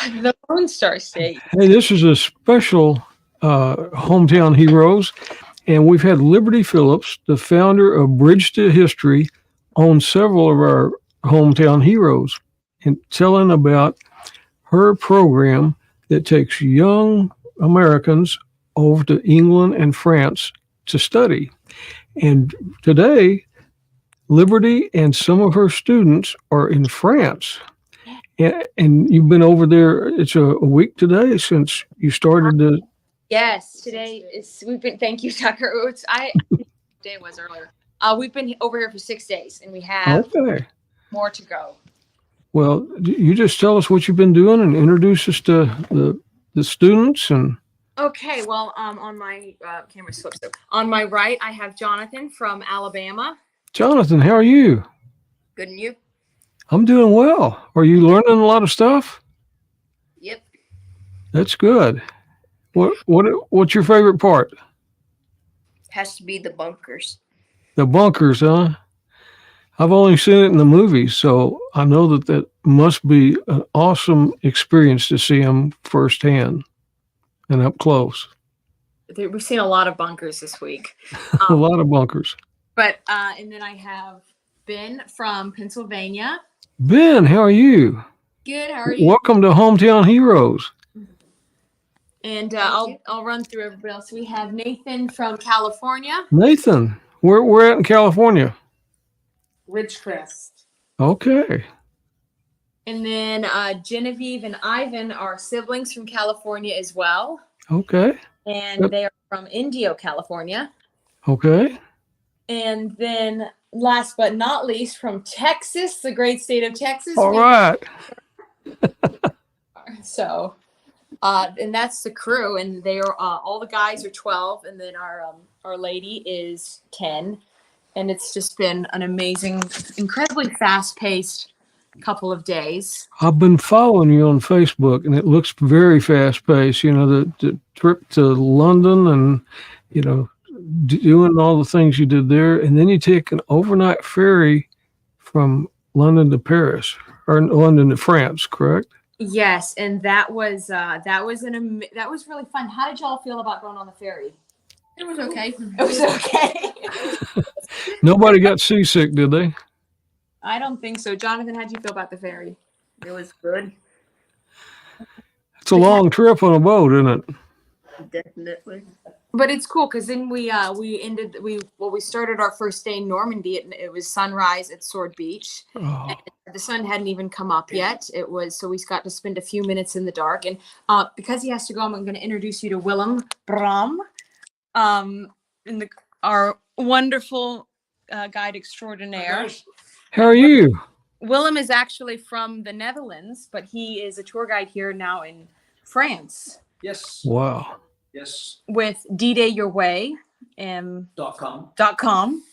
The Lone Star State. Hey, this is a special Hometown Heroes, and we've had Liberty Phillips, the founder of Bridge to History, on several of our Hometown Heroes, and telling about her program that takes young Americans over to England and France to study. And today, Liberty and some of her students are in France. And you've been over there, it's a week today since you started the. Yes, today is, thank you, Tucker. Day was earlier. We've been over here for 6 days and we have more to go. Well, you just tell us what you've been doing and introduce us to the students and. Okay, well, on my camera slips. So on my right, I have Jonathan from Alabama. Jonathan, how are you? Good, and you? I'm doing well. Are you learning a lot of stuff? Yep. That's good. What's your favorite part? Has to be the bunkers. The bunkers, huh? I've only seen it in the movies, so I know that must be an awesome experience to see them firsthand and up close. We've seen a lot of bunkers this week. A lot of bunkers. But and then I have Ben from Pennsylvania. Ben, how are you? Good. How are you? Welcome to Hometown Heroes. And I'll run through everybody else. We have Nathan from California. Nathan, where at in California? Ridgecrest. Okay. And then Genevieve and Ivan are siblings from California as well. Okay. And they are from Indio, California. Okay. And then last but not least, from Texas, the great state of Texas. All right. So, and that's the crew, and they are all the guys are 12, and then our lady is 10, and it's just been an amazing, incredibly fast-paced couple of days. I've been following you on Facebook, and it looks very fast-paced. You know, the trip to London, and you know, doing all the things you did there, and then you take an overnight ferry from London to Paris, or London to France, correct? Yes, and that was really fun. How did y'all feel about going on the ferry? It was okay. It was okay. Nobody got seasick, did they? I don't think so. Jonathan, how'd you feel about the ferry? It was good. It's a long trip on a boat, isn't it? Definitely. But it's cool because then we started our first day in Normandy. It was sunrise at Sword Beach. Oh. And the sun hadn't even come up yet. So we got to spend a few minutes in the dark. And because he has to go, I'm going to introduce you to Willem Bram, our wonderful guide extraordinaire. How are you? Willem is actually from the Netherlands, but he is a tour guide here now in France. Yes. Wow. Yes. With D-Day Your Way. .com.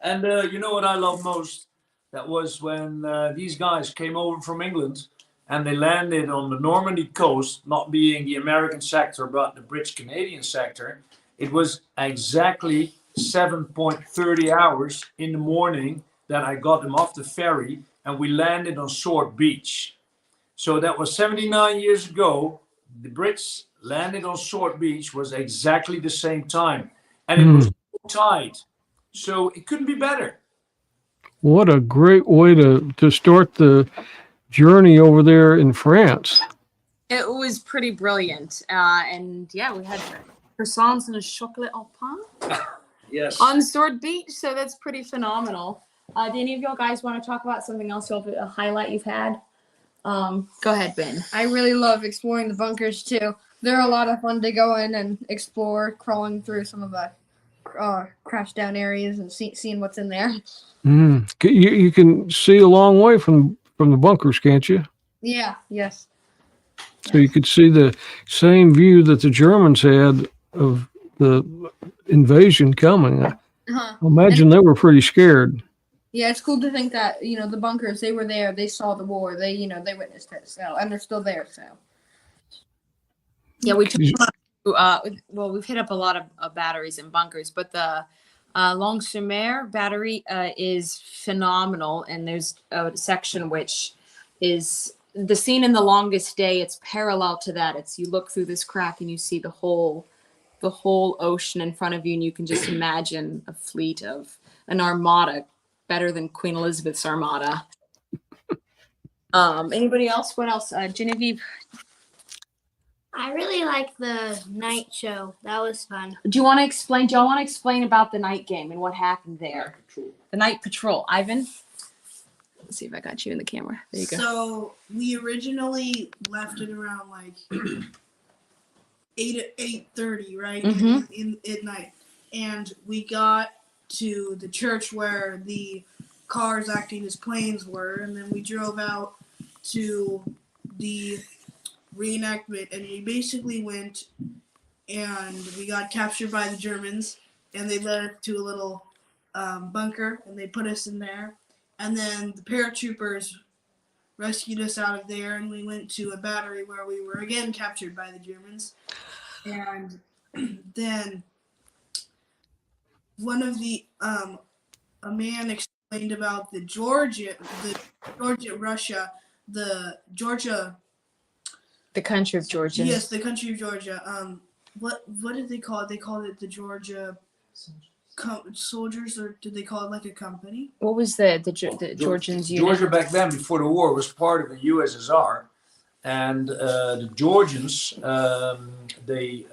And you know what I love most? That was when these guys came over from England and they landed on the Normandy coast, not being the American sector, but the British Canadian sector. It was exactly 7.30 hours in the morning that I got them off the ferry and we landed on Sword Beach. So that was 79 years ago. The Brits landed on Sword Beach was exactly the same time. And it was tide. So it couldn't be better. What a great way to start the journey over there in France. It was pretty brilliant. And yeah, we had croissants and a chocolate au pain. Yes. On Sword Beach. So that's pretty phenomenal. Do any of y'all guys want to talk about something else, a highlight you've had? Go ahead, Ben. I really love exploring the bunkers too. They're a lot of fun to go in and explore, crawling through some of the crash down areas and seeing what's in there. You can see a long way from the bunkers, can't you? Yeah. Yes. So you could see the same view that the Germans had of the invasion coming. I imagine they were pretty scared. Yeah, it's cool to think that, you know, the bunkers, they were there, they saw the war, they witnessed it, so, and they're still there, so. Yeah, we've hit up a lot of batteries and bunkers, but the Longchamp battery is phenomenal, and there's a section which is the scene in The Longest Day, it's parallel to that. It's you look through this crack and you see the whole ocean in front of you, and you can just imagine a fleet of an armada, better than Queen Elizabeth's armada. Anybody else? What else? Genevieve, I really like the night show. That was fun. do y'all want to explain about the night game and what happened there? The night patrol. Ivan? Let's see if I got you in the camera. There you go. So we originally left it around like 8:30, right? Mhm. At night. And we got to the church where the cars acting as planes were, and then we drove out to the reenactment, and we basically went and we got captured by the Germans, and they led us to a little bunker, and they put us in there, and then the paratroopers rescued us out of there, and we went to a battery where we were again captured by the Germans, and then one of the a man explained about the Georgia Russia, the Georgia. The country of Georgia. Yes, the country of Georgia. What did they call it? They called it the Georgia soldiers, or did they call it like a company? What was the Georgians unit? Georgia back then, before the war, was part of the USSR, and the Georgians, they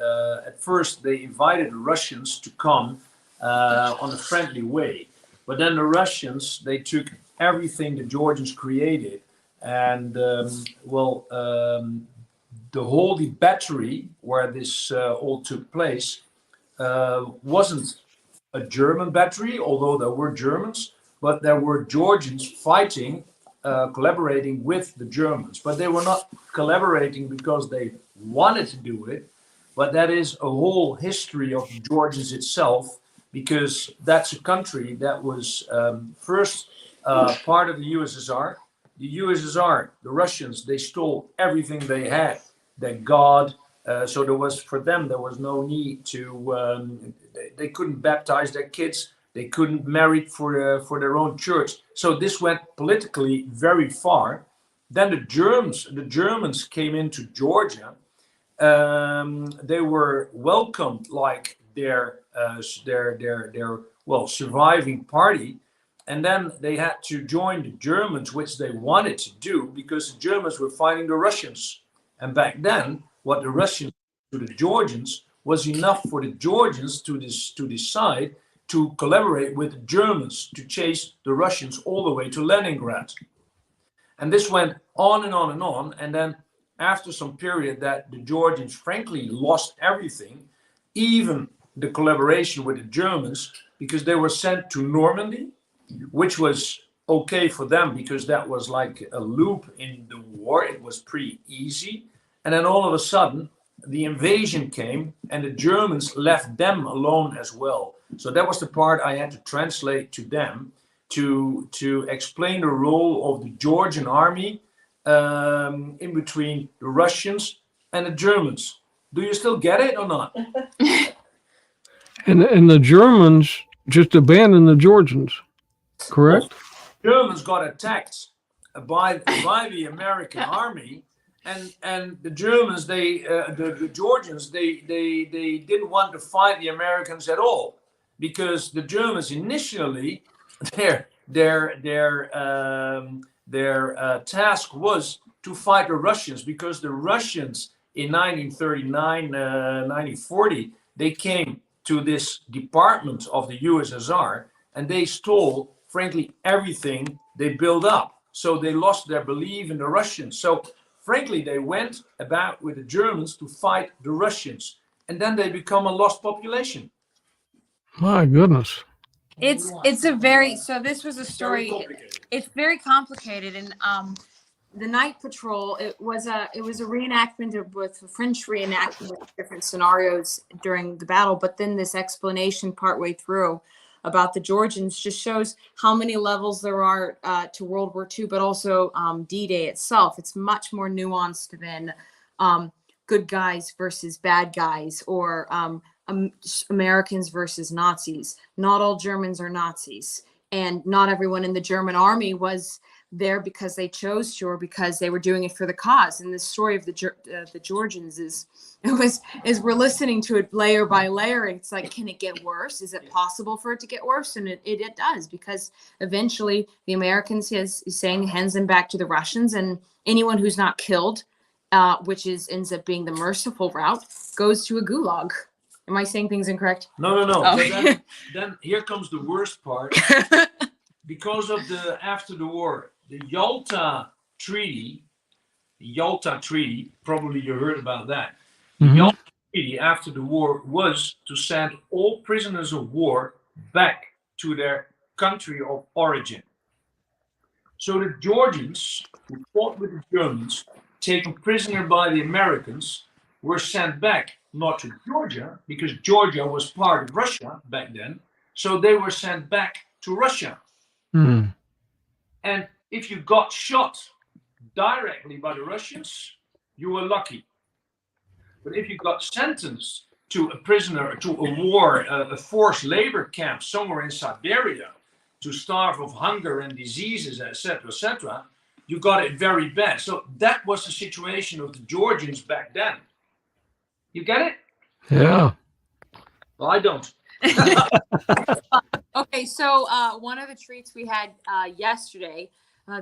at first they invited the Russians to come on a friendly way, but then the Russians, they took everything the Georgians created, and the Holy Battery, where this all took place, wasn't a German battery, although there were Germans, but there were Georgians fighting, collaborating with the Germans. But they were not collaborating because they wanted to do it, but that is a whole history of the Georgians itself, because that's a country that was first part of the USSR. The USSR, the Russians, they stole everything they had. Their God, so there was, for them, there was no need to, they couldn't baptize their kids, they couldn't marry for their own church. So this went politically very far. Then the Germans came into Georgia. They were welcomed like their surviving party. And then they had to join the Germans, which they wanted to do because the Germans were fighting the Russians. And back then, what the Russians did to the Georgians was enough for the Georgians to decide to collaborate with the Germans to chase the Russians all the way to Leningrad. And this went on and on and on. And then after some period that the Georgians frankly lost everything, even the collaboration with the Germans, because they were sent to Normandy, which was okay for them because that was like a loop in the war. It was pretty easy. And then all of a sudden, the invasion came and the Germans left them alone as well. So that was the part I had to translate to them to explain the role of the Georgian army in between the Russians and the Germans. Do you still get it or not? And the Germans just abandoned the Georgians, correct? Germans got attacked by the American army, and the Germans, the Georgians, they didn't want to fight the Americans at all, because the Germans initially their task was to fight the Russians, because the Russians in 1939, 1940, they came to this department of the USSR and they stole, frankly, everything they built up. So they lost their belief in the Russians. So frankly, they went about with the Germans to fight the Russians, and then they become a lost population. My goodness. It's a very, so this was a story. It's very complicated, and the night patrol, it was a reenactment with a French reenactment with different scenarios during the battle, but then this explanation partway through about the Georgians just shows how many levels there are to World War II, but also D-Day itself. It's much more nuanced than good guys versus bad guys, or Americans versus Nazis. Not all Germans are Nazis, and not everyone in the German army was there because they chose to, or because they were doing it for the cause. And the story of the Georgians is we're listening to it layer by layer. It's like, can it get worse? Is it possible for it to get worse? And it does, because eventually the Americans is saying hands them back to the Russians, and anyone who's not killed, which ends up being the merciful route, goes to a gulag. Am I saying things incorrect? No. Oh. So then here comes the worst part. Because of after the war, the Yalta Treaty, probably you heard about that. The Yalta Treaty after the war was to send all prisoners of war back to their country of origin. So the Georgians, who fought with the Germans, taken prisoner by the Americans, were sent back, not to Georgia, because Georgia was part of Russia back then. So they were sent back to Russia. Mm. And if you got shot directly by the Russians, you were lucky. But if you got sentenced to a prisoner, to a war, a forced labor camp somewhere in Siberia, to starve of hunger and diseases, etc., you got it very bad. So that was the situation of the Georgians back then. You get it? Yeah. Well, I don't. Okay, so one of the treats we had yesterday,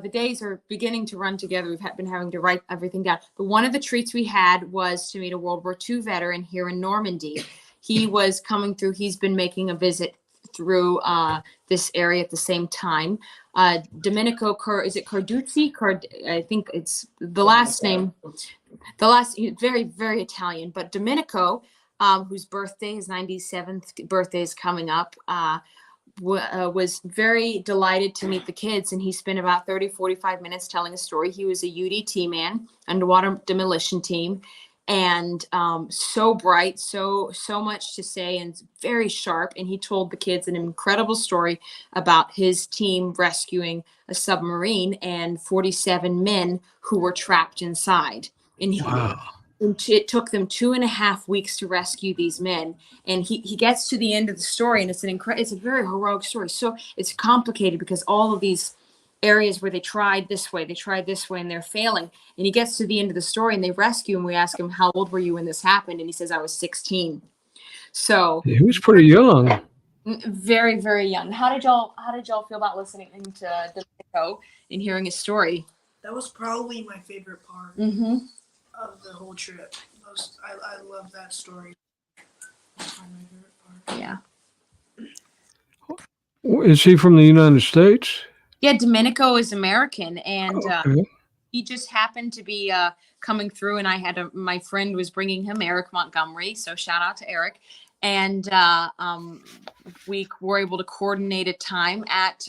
the days are beginning to run together. We've been having to write everything down. But one of the treats we had was to meet a World War II veteran here in Normandy. He was coming through. He's been making a visit through this area at the same time. Domenico, is it Carducci? I think it's the last name. Very, very Italian. But Domenico, whose birthday, his 97th birthday is coming up, was very delighted to meet the kids, and he spent about 30-45 minutes telling a story. He was a UDT man, underwater demolition team, and so bright, so much to say, and very sharp. And he told the kids an incredible story about his team rescuing a submarine and 47 men who were trapped inside. And it took them 2.5 weeks to rescue these men. And he gets to the end of the story, and it's a very heroic story. So it's complicated because all of these areas where they tried this way, and they're failing. And he gets to the end of the story, and they rescue him. We ask him, how old were you when this happened? And he says, I was 16. So He was pretty young. very, very young. How did y'all feel about listening to Domenico and hearing his story? That was probably my favorite part Mm-hmm. of the whole trip. I love that story. That's my favorite part. Yeah. Is he from the United States? Yeah, Domenico is American, and Okay. he just happened to be coming through, and I had my friend was bringing him, Eric Montgomery, so shout out to Eric. And we were able to coordinate a time at,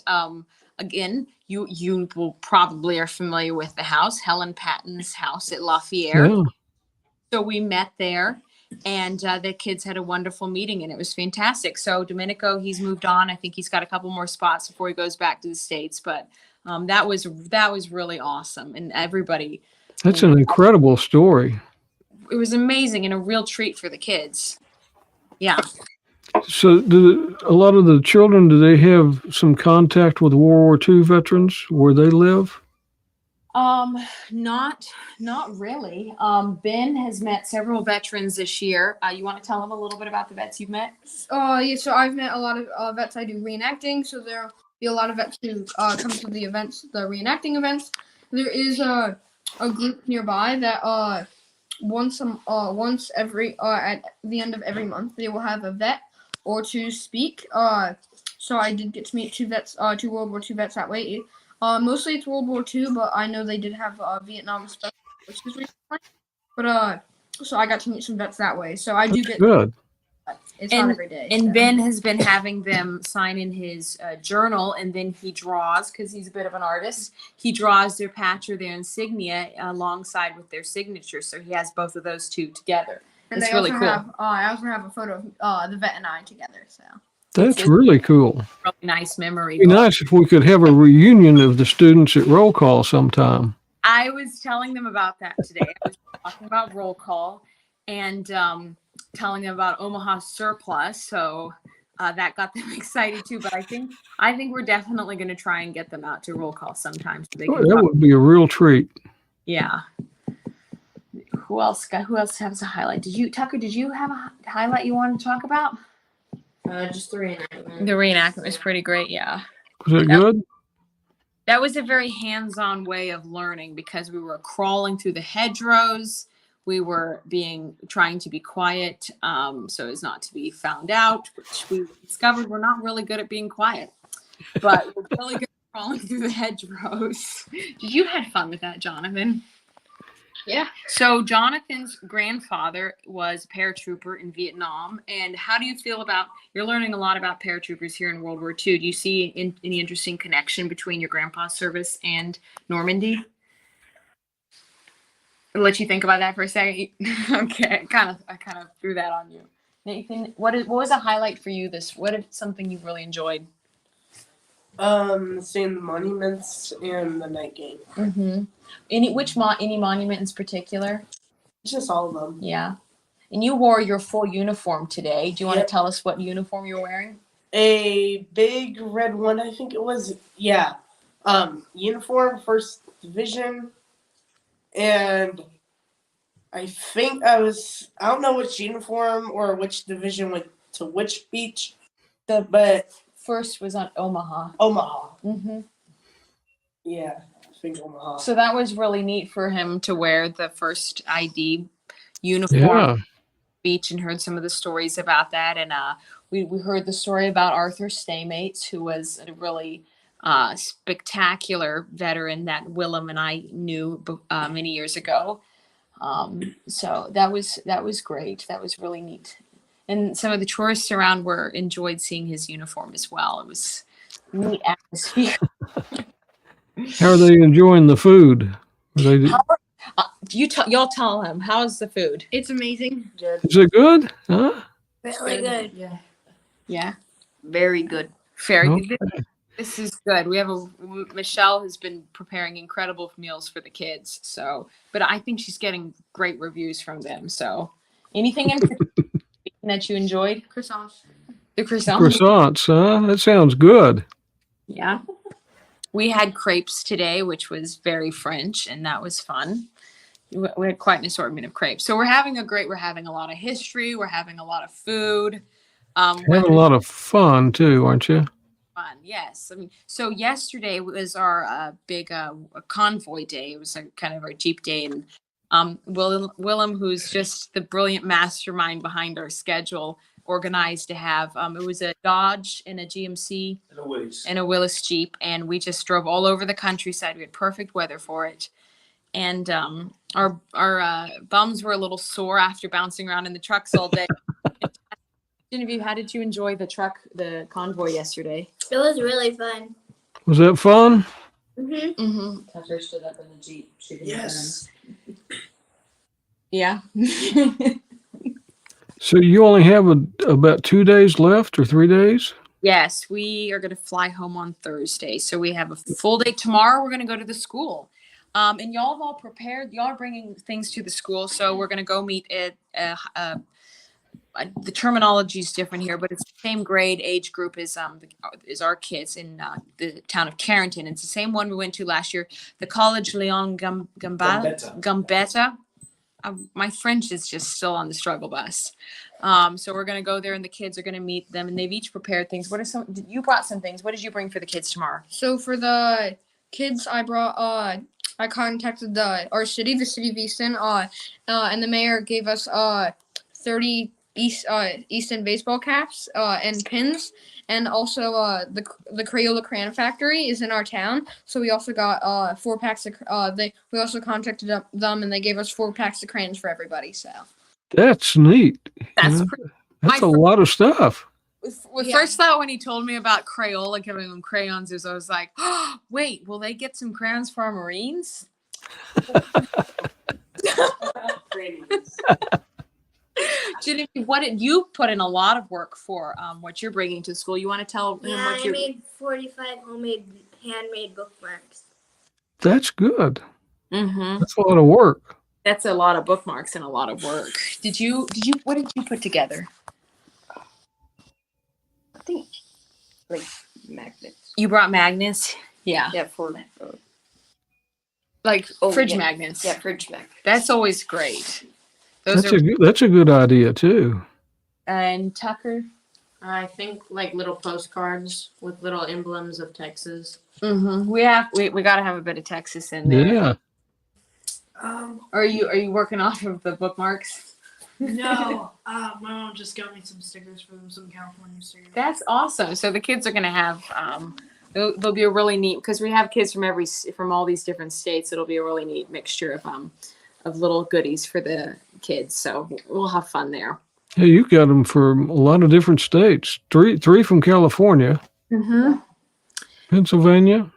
again, you will probably are familiar with the house, Helen Patton's house at Lafayette. Yeah. So we met there, and the kids had a wonderful meeting, and it was fantastic. So Domenico, he's moved on. I think he's got a couple more spots before he goes back to the States, but that was really awesome. And everybody. That's an incredible story. It was amazing and a real treat for the kids. Yeah. So a lot of the children, do they have some contact with World War II veterans where they live? Not really. Ben has met several veterans this year. You want to tell him a little bit about the vets you've met? Yeah, so I've met a lot of vets. I do reenacting, so there'll be a lot of vets who come to the events, the reenacting events. There is a group nearby that once every at the end of every month they will have a vet or two speak. So I did get to meet two World War II vets that way. Mostly it's World War II, but I know they did have Vietnam special forces recently. But so I got to meet some vets that way. So I do get Good. it's not every day. And so. Ben has been having them sign in his journal, and then he draws, because he's a bit of an artist. He draws their patch or their insignia alongside with their signature. So he has both of those two together. And it's they really also cool. have I also have a photo of the vet and I together. So That's really cool. Really nice memory. It'd be nice if we could have a reunion of the students at roll call sometime. I was telling them about that today. I was talking about roll call and telling them about Omaha surplus. So that got them excited too. But I think we're definitely going to try and get them out to roll call sometime so they Oh, can that talk. would be a real treat. Yeah. Who else has a highlight? Tucker, did you have a highlight you wanted to talk about? Just the reenactment. The reenactment was pretty great, yeah. Was it good? That was a very hands-on way of learning because we were crawling through the hedgerows. We were trying to be quiet, so as not to be found out, which we discovered we're not really good at being quiet, but we're really good at crawling through the hedgerows. You had fun with that, Jonathan. Yeah. So Jonathan's grandfather was a paratrooper in Vietnam. And how do you feel you're learning a lot about paratroopers here in World War II. Do you see any interesting connection between your grandpa's service and Normandy? I'll let you think about that for a second. Okay, I kind of threw that on you. Nathan, what was a highlight for you what is something you really enjoyed? Seeing the monuments and the night game. Mm-hmm. Any monument in particular? Just all of them. Yeah. And you wore your full uniform today. Do you want to tell us what uniform you're wearing? A big red one, I think it was. Yeah. Uniform, 1st Division. And I think I don't know which uniform or which division went to which beach. But First was on Omaha. Omaha. Mm-hmm. Yeah, I think Omaha. So that was really neat for him to wear the first ID uniform Yeah. beach and heard some of the stories about that. And we heard the story about Arthur Staymates, who was a really spectacular veteran that Willem and I knew many years ago. So that was great. That was really neat. And some of the tourists around enjoyed seeing his uniform as well. It was a neat atmosphere. How are they enjoying the food? Y'all tell him, how's the food? It's amazing. Is it good? Huh? Really good. Yeah. Yeah, Very good. very Okay. good. This is good. Michelle has been preparing incredible meals for the kids. So, but I think she's getting great reviews from them. So, anything in particular that you enjoyed? Croissants. The croissant. Croissants, huh? That sounds good. Yeah. We had crepes today, which was very French, and that was fun. We had quite an assortment of crepes. So we're having a lot of history. We're having a lot of food. Having a lot of fun too, aren't you? Fun, yes. I mean, so yesterday was our big convoy day. It was kind of our Jeep day, and Willem, who's just the brilliant mastermind behind our schedule, organized to have it was a Dodge and a GMC and a Willis Jeep, and we just drove all over the countryside. We had perfect weather for it, and our bums were a little sore after bouncing around in the trucks all day. Genevieve, how did you enjoy the convoy yesterday? It was really fun. Was that fun? Mm-hmm. Mm-hmm. Tucker stood up in the Jeep shooting guns. Yeah. So you only have about 2 days left or 3 days? Yes, we are going to fly home on Thursday. So we have a full day tomorrow. We're going to go to the school. And y'all have all prepared. Y'all are bringing things to the school. So we're going to go meet at the terminology is different here, but it's the same grade age group as our kids in the town of Carrington. It's the same one we went to last year, the College Leon Gambetta. My French is just still on the struggle bus. So we're going to go there, and the kids are going to meet them, and they've each prepared things. You brought some things. What did you bring for the kids tomorrow? So for the kids, I contacted our city, the city of Easton, and the mayor gave us 30 Easton baseball caps and pins, and also the Crayola Crayon Factory is in our town, so we also got 4 packs of we also contacted them, and they gave us 4 packs of crayons for everybody. So That's neat. That's That's a lot of stuff. First thought when he told me about Crayola giving them crayons is I was like, oh, wait, will they get some crayons for our Marines? Genevieve, what did you put in a lot of work for what you're bringing to school? You want to tell them Yeah, what I you're... made 45 handmade bookmarks. That's good. Mm-hmm. That's a lot of work. That's a lot of bookmarks and a lot of work. What did you put together? like magnets. You brought magnets? Yeah. Yeah, for Like Oh, fridge yeah. magnets. yeah, fridge magnets. That's always great. Those That's a good idea too. and Tucker. I think like little postcards with little emblems of Texas. Mm-hmm. We got to have a bit of Texas in there. Yeah. Are you working off of the bookmarks? No, my mom just got me some stickers for them, some California stickers. That's awesome. So the kids are gonna have they'll be a really neat because we have kids from all these different states. It'll be a really neat mixture of little goodies for the kids. So we'll have fun there. Hey, you got them from a lot of different states. Three from California, Mm-hmm. Pennsylvania.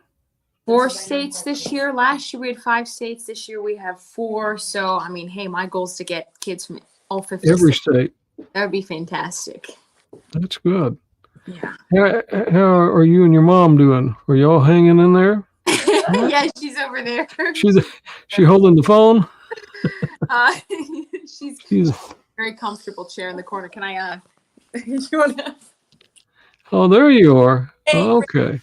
4 states this year. Last year we had 5 states. This year we have 4. So I mean, hey, my goal is to get kids from all 50 Every states. state. That would be fantastic. That's good. Yeah. How are you and your mom doing? Are y'all hanging in there? Yeah, she's over there. She holding the phone? She's She's very comfortable chair in the corner. Can I you wanna Oh, there you are. Hey, Okay.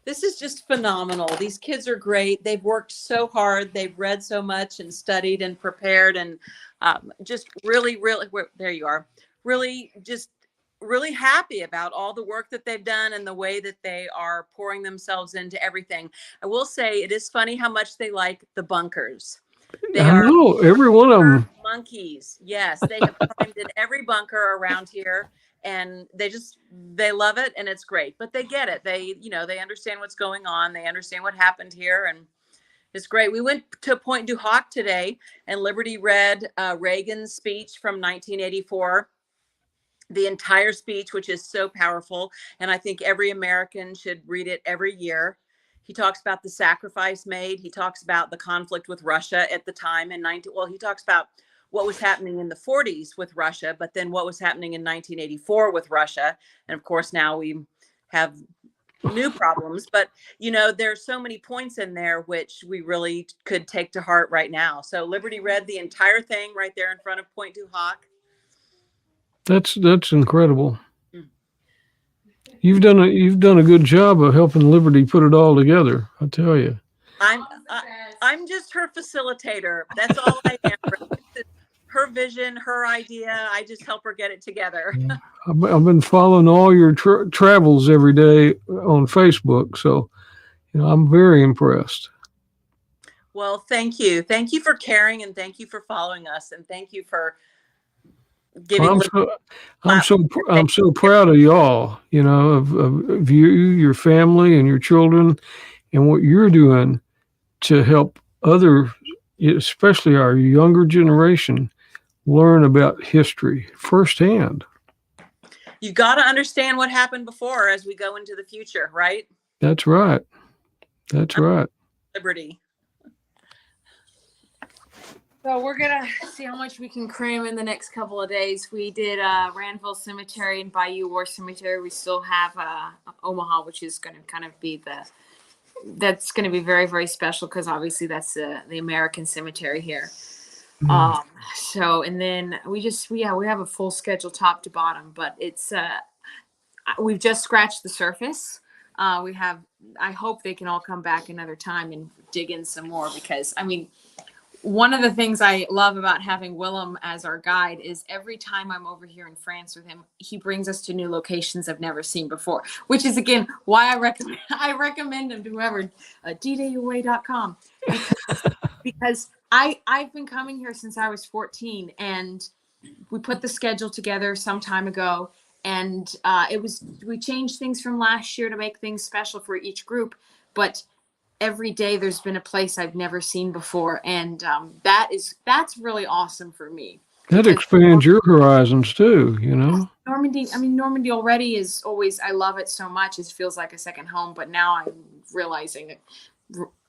this is just phenomenal. These kids are great. They've worked so hard. They've read so much and studied and prepared and just really, there you are. Really happy about all the work that they've done and the way that they are pouring themselves into everything. I will say it is funny how much they like the bunkers. They I are know every one of them. monkeys. Yes, they have climbed in every bunker around here. And they love it and it's great, but they get it. They understand what's going on. They understand what happened here and it's great. We went to Point du Hoc today and Liberty read Reagan's speech from 1984, the entire speech, which is so powerful. And I think every American should read it every year. He talks about the sacrifice made. He talks about the conflict with Russia at the time he talks about what was happening in the 40s with Russia, but then what was happening in 1984 with Russia. And of course, now we have new problems, but there's so many points in there which we really could take to heart right now. So Liberty read the entire thing right there in front of Point du Hoc. That's incredible. You've done a good job of helping Liberty put it all together. I tell you. I'm just her facilitator. That's all I am. Her vision, her idea. I just help her get it together. I've been following all your travels every day on Facebook, so I'm very impressed. Well, thank you. Thank you for caring, and thank you for following us, and thank you for giving. I'm so proud of y'all. Of you, your family, and your children, and what you're doing to help other, especially our younger generation, learn about history firsthand. You've got to understand what happened before as we go into the future, right? That's right. Liberty. So we're gonna see how much we can cram in the next couple of days. We did Randville Cemetery and Bayou War Cemetery. We still have Omaha, which is going to kind of be that's going to be very, very special because obviously that's the American cemetery here. So, and then we have a full schedule top to bottom, but it's we've just scratched the surface. I hope they can all come back another time and dig in some more because one of the things I love about having Willem as our guide is every time I'm over here in France with him, he brings us to new locations I've never seen before, which is again why I recommend him to whoever, ddayaway.com because I've been coming here since I was 14 and we put the schedule together some time ago and we changed things from last year to make things special for each group, but every day there's been a place I've never seen before. And that's really awesome for me. That expands your horizons too, Normandy already is always, I love it so much. It feels like a second home, but now I'm realizing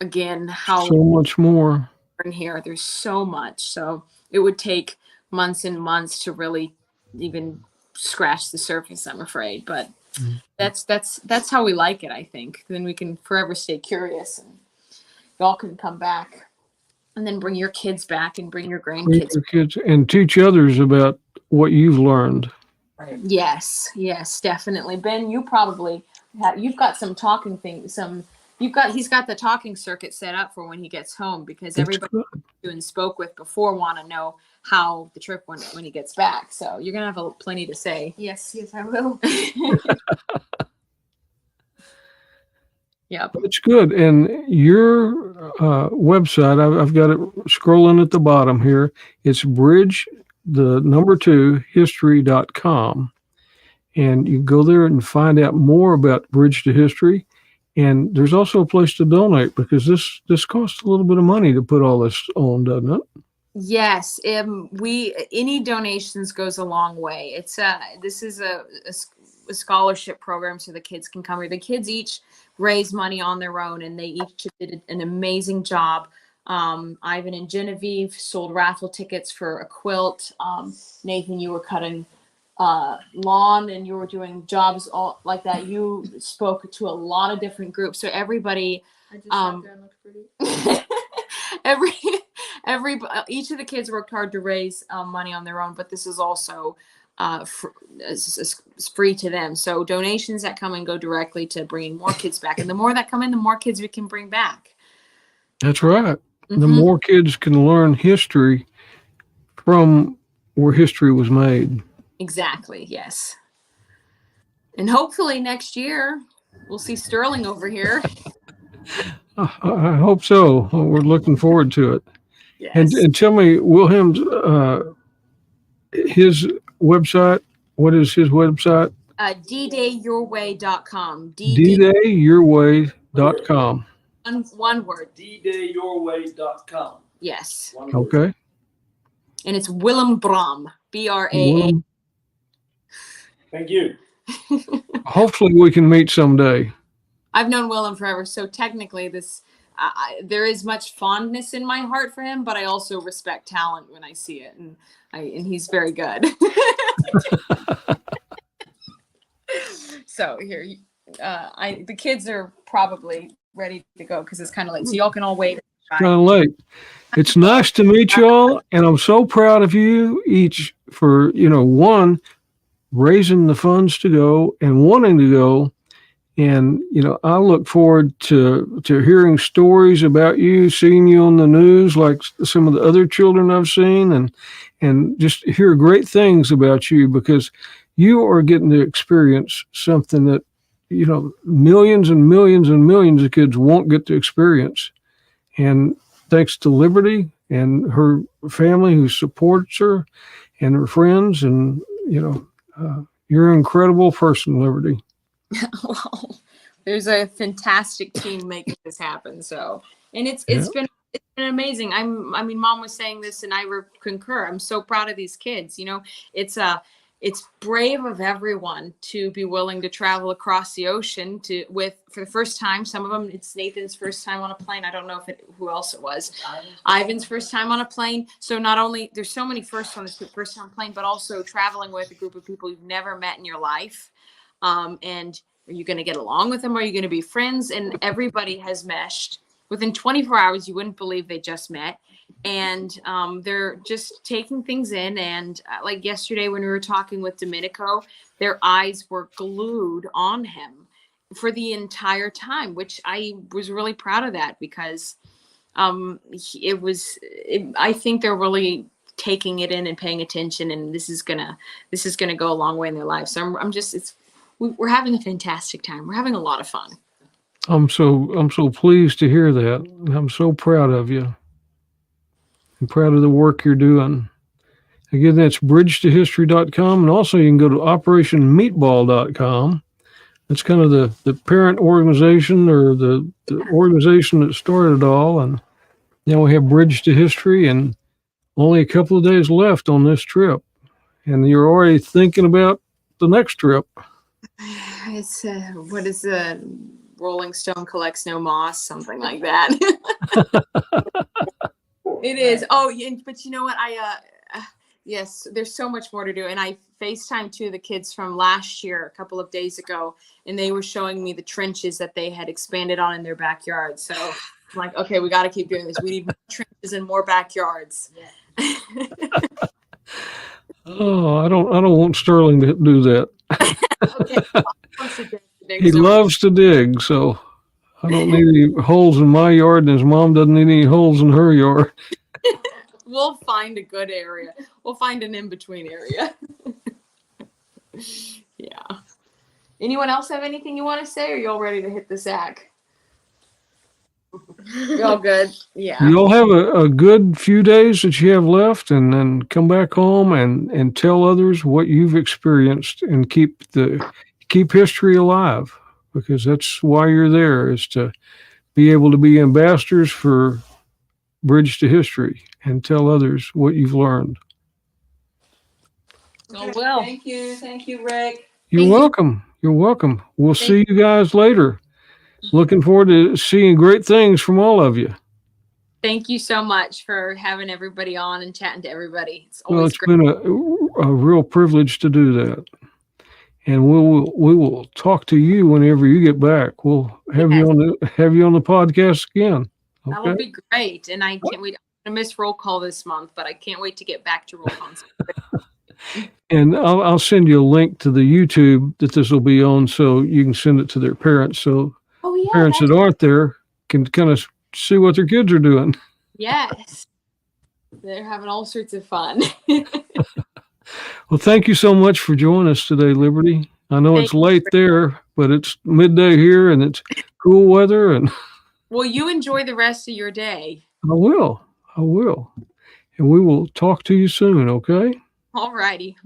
again, how so much more in here, there's so much. So it would take months and months to really even scratch the surface, I'm afraid, but that's how we like it. I think then we can forever stay curious and y'all can come back and then bring your kids back and bring your grandkids and teach others about what you've learned. Yes, yes, definitely. Ben, you probably you've got some talking things. He's got the talking circuit set up for when he gets home because That's everybody good. you and spoke with before want to know how the trip went when he gets back. So you're gonna have plenty to say. Yes, I will. Yep. That's good. And your website, I've got it scrolling at the bottom here. It's bridge, the number 2, history.com. And you go there and find out more about Bridge to History. And there's also a place to donate because this costs a little bit of money to put all this on, doesn't it? Yes, any donations goes a long way. This is a scholarship program so the kids can come here. The kids each raise money on their own and they each did an amazing job. Ivan and Genevieve sold raffle tickets for a quilt. Nathan, you were cutting lawn and you were doing jobs all like that. You spoke to a lot of different groups. So everybody, I just sat there and looked pretty. each of the kids worked hard to raise money on their own, but this is also free to them. So donations that come and go directly to bringing more kids back, and the more that come in, the more kids we can bring back. That's right. The Mhm. more kids can learn history from where history was made. Exactly. Yes. And hopefully next year we'll see Sterling over here. I hope so. We're looking forward to it. Yes. And tell me, Wilhelm's his website. What is his website? ddayyourway.com. ddayyourway.com. One word. ddayyourway.com. Yes. One word. Okay. And it's Willem Bram. BRAA. Well, Thank you. hopefully we can meet someday. I've known Willem forever, so technically there is much fondness in my heart for him, but I also respect talent when I see it, and he's very good. So here, the kids are probably ready to go because it's kind of late, so y'all can all wait. Kind of late. It's nice to meet y'all, and I'm so proud of you each for one, raising the funds to go and wanting to go. And, I look forward to hearing stories about you, seeing you on the news, like some of the other children I've seen, and just hear great things about you because you are getting to experience something that, millions and millions and millions of kids won't get to experience. And thanks to Liberty and her family who supports her and her friends. And, you're an incredible person, Liberty. Well, there's a fantastic team making this happen. So, and it's been amazing. Mom was saying this, and I concur. I'm so proud of these kids. It's brave of everyone to be willing to travel across the ocean for the first time. Some of them, it's Nathan's first time on a plane. I don't know who else it was. Ivan's first time on a plane. So not only there's so many firsts on this first time plane, but also traveling with a group of people you've never met in your life. And are you going to get along with them? Are you going to be friends? And everybody has meshed. Within 24 hours, you wouldn't believe they just met. And they're just taking things in. And like yesterday when we were talking with Domenico, their eyes were glued on him for the entire time, which I was really proud of that because I think they're really taking it in and paying attention. And this is gonna go a long way in their lives. So we're having a fantastic time. We're having a lot of fun. I'm so pleased to hear that. I'm so proud of you. I'm proud of the work you're doing. Again, that's bridgetohistory.com. And also you can go to operationmeatball.com. That's kind of the parent organization or the organization that started it all. And now we have Bridge to History and only a couple of days left on this trip. And you're already thinking about the next trip. It's what is the Rolling Stone collects no moss, something like that. It is. Oh, but you know what? Yes, there's so much more to do. And I FaceTimed two of the kids from last year, a couple of days ago, and they were showing me the trenches that they had expanded on in their backyard. So I'm like, okay, we got to keep doing this. We need more trenches and more backyards. Yeah. Oh, I don't want Sterling to do that. Okay. Wants to dig He some- loves to dig, so I don't need any holes in my yard, and his mom doesn't need any holes in her yard. We'll find a good area. We'll find an in-between area. Yeah. Anyone else have anything you want to say, or y'all ready to hit the sack? Y'all good? Yeah. You'll have a good few days that you have left, and then come back home and tell others what you've experienced, and keep history alive, because that's why you're there, is to be able to be ambassadors for Bridge to History and tell others what you've learned. Oh, well. Thank you, Rick. You're Thank you. welcome. You're welcome. We'll Thank see you guys later. Looking forward to seeing great things from all of you. Thank you so much for having everybody on and chatting to everybody. It's Well, always it's great. been a real privilege to do that. And we will talk to you whenever you get back. We'll have you on the podcast again. That would Okay. be great. And I can't wait. I'm going to miss roll call this month, but I can't wait to get back to roll call. And I'll send you a link to the YouTube that this will be on, so you can send it to their parents, so Oh, yeah. parents that aren't there can kind of see what their kids are doing. Yes. They're having all sorts of fun. Well, thank you so much for joining us today, Liberty. I know Thank it's late there, but it's midday here and it's cool weather, and Well, you enjoy the rest of your day. I will. And we will talk to you soon, okay? All righty.